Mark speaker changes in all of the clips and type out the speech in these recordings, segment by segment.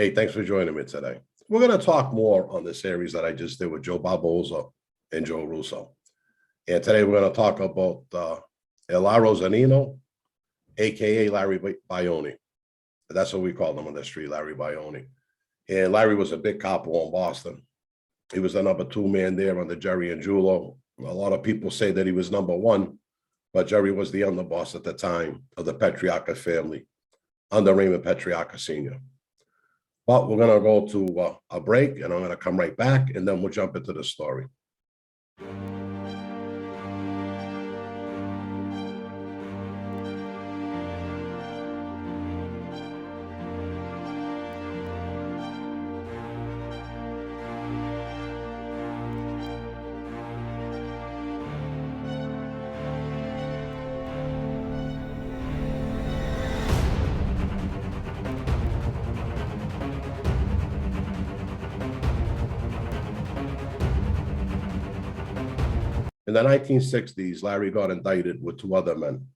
Speaker 1: Hey, thanks for joining me today. We're going to talk more on the series that I just did with Joe Barboza and Joe Russo. And today we're going to talk about Ilario Zannino, a.k.a. Larry Baione. That's what we call him on the street, Larry Baione. And Larry was a big capo in Boston. He was the number 2 man there under Jerry and Julo. A lot of people say that he was number 1, but Jerry was the underboss at the time of the Petriacca family under Raymond Petriacca Sr. But we're going to go to a break, and I'm going to come right back, and then we'll jump into the story. In the 1960s, Larry got indicted with 2 other men,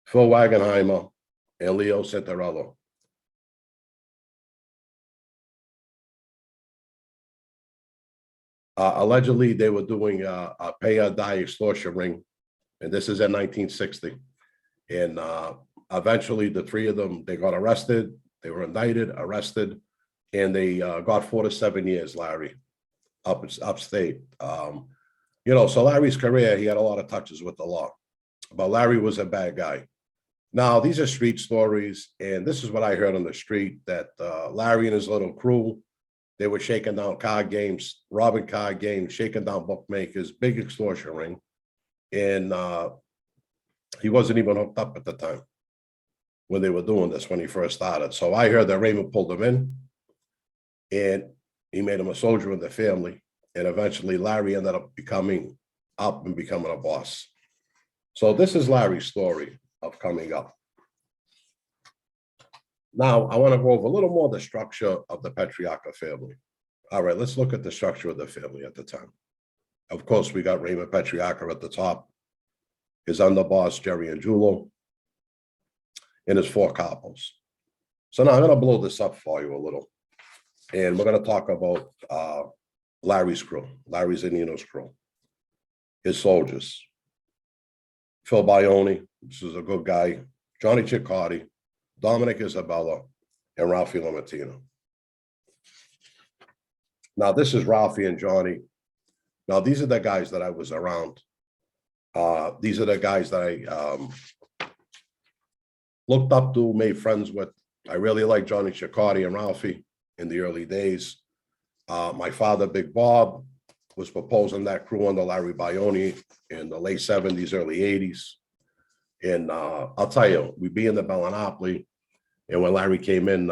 Speaker 1: Phil Wagenheimer and Leo Santarello. Allegedly, they were doing a pay-or-die extortion ring, and this is in 1960. And eventually, the 3 of them, they got arrested. They were indicted, arrested, and they got 4 to 7 years, Larry, upstate. You know, so Larry's career, he had a lot of touches with the law, but Larry was a bad guy. Now, these are street stories, and this is what I heard on the street, that Larry and his little crew, they were shaking down card games, robbing card games, shaking down bookmakers, big extortion ring, and he wasn't even hooked up at the time when they were doing this, when he first started. So I heard that Raymond pulled him in, and he made him a soldier in the family. And eventually Larry ended up becoming a boss. So this is Larry's story of coming up. Now, I want to go over a little more the structure of the Petriacca family. All right, let's look at the structure of the family at the time. Of course, we got Raymond Petriacca at the top, his underboss, Jerry and Julo, and his 4 capos. So now I'm going to blow this up for you a little. And we're going to talk about Larry's crew, Larry Zannino's crew, his soldiers, Phil Baione, this is a good guy, Johnny Ciccardi, Dominic Isabella, and Ralphie Lamartino. Now, this is Ralphie and Johnny. Now, these are the guys that I was around. These are the guys that I looked up to, made friends with. I really like Johnny Ciccardi and Ralphie in the early days. My father, Big Bob, was proposing that crew under Larry Baione in the late 70s, early 80s. And I'll tell you, we'd be in the Bellinopoly, and when Larry came in,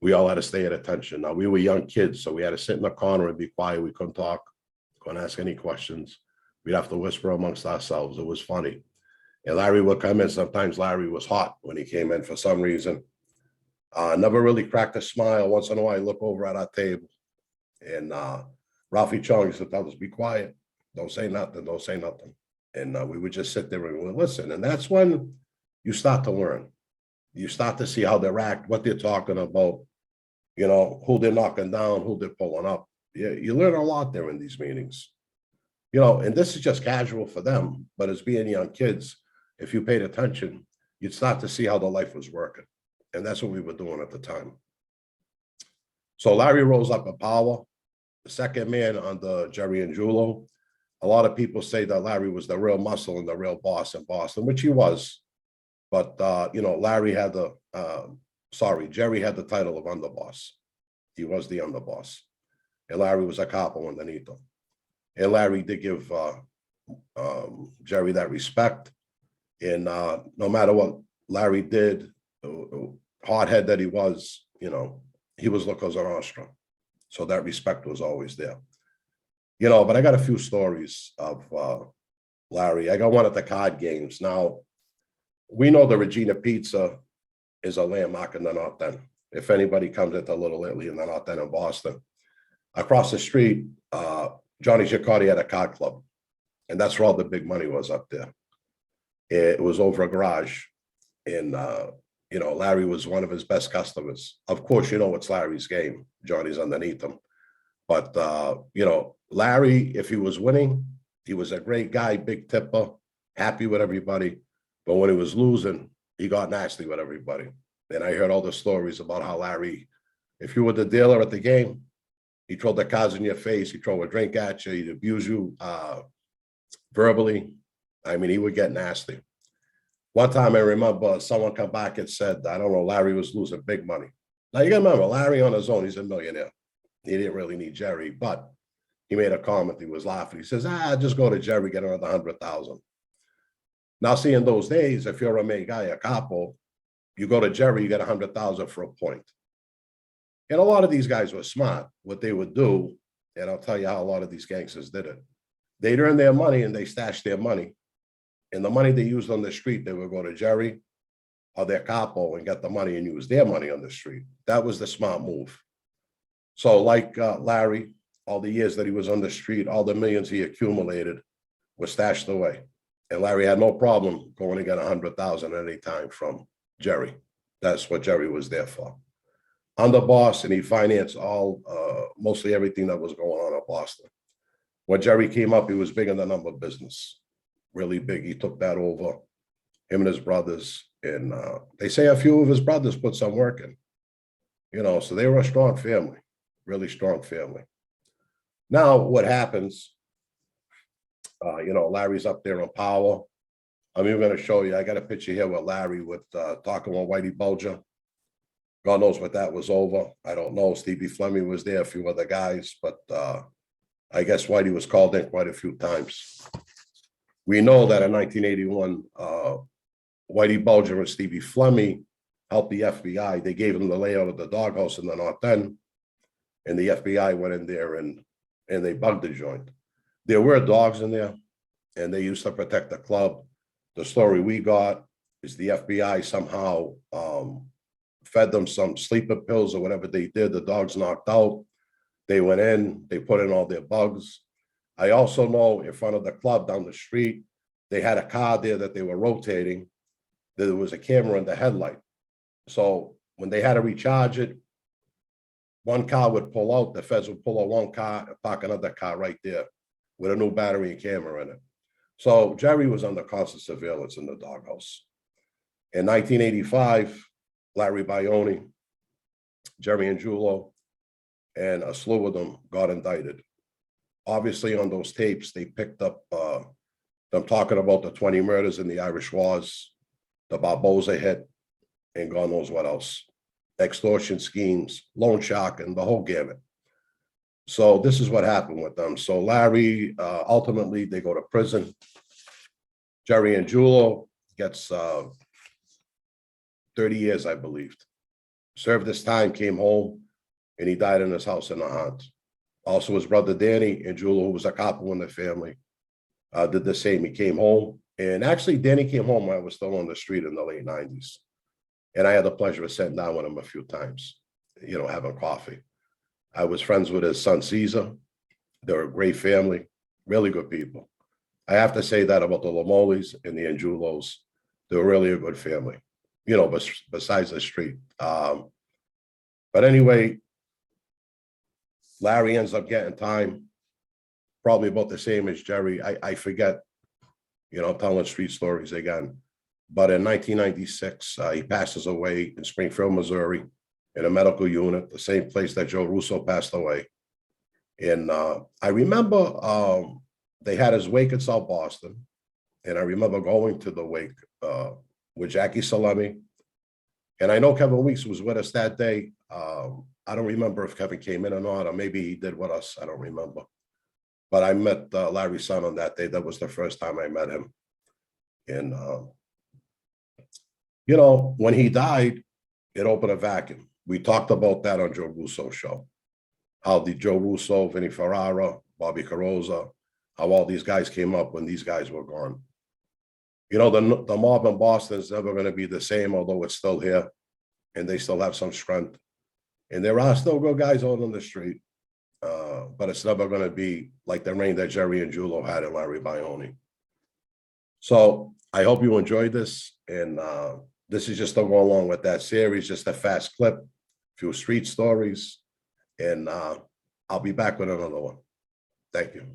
Speaker 1: we all had to stay at attention. Now, we were young kids, so we had to sit in the corner and be quiet. We couldn't talk, couldn't ask any questions. We'd have to whisper amongst ourselves. It was funny. And Larry would come in. Sometimes Larry was hot when he came in for some reason. Never really cracked a smile. Once in a while, I look over at our table. And Ralphie Chung used to tell us, be quiet, don't say nothing, don't say nothing. And we would just sit there and we would listen. And that's when you start to learn. You start to see how they act, what they're talking about, you know, who they're knocking down, who they're pulling up. You learn a lot there in these meetings. You know, and this is just casual for them, but as being young kids, if you paid attention, you'd start to see how the life was working. And that's what we were doing at the time. So Larry rose up in power. The second man under Jerry and Julo. A lot of people say that Larry was the real muscle and the real boss in Boston, which he was. But, you know, Jerry had the title of underboss. He was the underboss. And Larry was a capo underneath him. And Larry did give Jerry that respect. And no matter what Larry did, hardhead that he was, you know, he was La Cosa Nostra. So that respect was always there. You know, but I got a few stories of Larry. I got one at the card games. Now, we know the Regina Pizza is a landmark in the North End. If anybody comes into Little Italy in the North End in Boston, across the street, Johnny Ciccardi had a card club. And that's where all the big money was up there. It was over a garage. And Larry was one of his best customers. Of course, it's Larry's game. Johnny's underneath him. But, Larry, if he was winning, he was a great guy, big tipper, happy with everybody. But when he was losing, he got nasty with everybody. And I heard all the stories about how Larry, if you were the dealer at the game, he'd throw the cards in your face, he'd throw a drink at you, he'd abuse you verbally. I mean, he would get nasty. One time I remember someone come back and said, I don't know, Larry was losing big money. Now you gotta remember, Larry on his own, he's a millionaire. He didn't really need Jerry, but he made a comment, he was laughing. He says, just go to Jerry, get another 100,000. Now, see, in those days, if you're a main guy, a capo, you go to Jerry, you get 100,000 for a point. And a lot of these guys were smart. What they would do, and I'll tell you how a lot of these gangsters did it. They'd earn their money and they stashed their money. And the money they used on the street, they would go to Jerry or their capo and get the money and use their money on the street. That was the smart move. So like Larry, all the years that he was on the street, all the millions he accumulated were stashed away. And Larry had no problem going to get 100,000 at any time from Jerry. That's what Jerry was there for. Underboss, and he financed mostly everything that was going on in Boston. When Jerry came up, he was big in the number business, really big. He took that over, him and his brothers. And they say a few of his brothers put some work in, so they were a strong family, really strong family. Now, what happens, Larry's up there in power. I'm even going to show you, I got a picture here with Larry talking with Whitey Bulger. God knows what that was over. I don't know. Stevie Fleming was there, a few other guys, but I guess Whitey was called in quite a few times. We know that in 1981, Whitey Bulger and Stevie Fleming helped the FBI. They gave them the layout of the Doghouse in the North End, and the FBI went in there and they bugged the joint. There were dogs in there, and they used to protect the club. The story we got is the FBI somehow fed them some sleeper pills or whatever they did. The dogs knocked out. They went in, they put in all their bugs. I also know in front of the club down the street, they had a car there that they were rotating. There was a camera in the headlight. So when they had to recharge it, one car would pull out, the feds would pull out one car and park another car right there with a new battery and camera in it. So Jerry was under constant surveillance in the Doghouse. In 1985, Larry Baione, Jerry Angiulo, and a slew of them got indicted. Obviously, on those tapes, they picked up them talking about the 20 murders in the Irish Wars, the Barboza hit, and God knows what else. Extortion schemes, loan shark, and the whole gamut. So this is what happened with them. So Larry, ultimately, they go to prison. Jerry Angiulo gets 30 years, I believe. Served his time, came home, and he died in his house in the Hunt. Also, his brother Danny Angiulo, who was a capo in the family, did the same. He came home, and actually, Danny came home when I was still on the street in the late 90s. And I had the pleasure of sitting down with him a few times, having coffee. I was friends with his son, Caesar. They were a great family, really good people. I have to say that about the Lamolis and the Angiulos. They were really a good family, besides the street. But anyway, Larry ends up getting time, probably about the same as Jerry. I forget, I'm telling street stories again. But in 1996, he passes away in Springfield, Missouri, in a medical unit, the same place that Joe Russo passed away. And I remember they had his wake in South Boston. And I remember going to the wake with Jackie Salemi. And I know Kevin Weeks was with us that day. I don't remember if Kevin came in or not, or maybe he did with us. I don't remember. But I met Larry's son on that day. That was the first time I met him. And, when he died, it opened a vacuum. We talked about that on Joe Russo's show. How the Joe Russo, Vinny Ferrara, Bobby Carosa, how all these guys came up when these guys were gone. The mob in Boston is never going to be the same, although it's still here, and they still have some strength. And there are still good guys out on the street, but it's never going to be like the reign that Jerry Angiulo had and Larry Baione. So I hope you enjoyed this, and This is just to go along with that series, just a fast clip, few street stories, and I'll be back with another one. Thank you.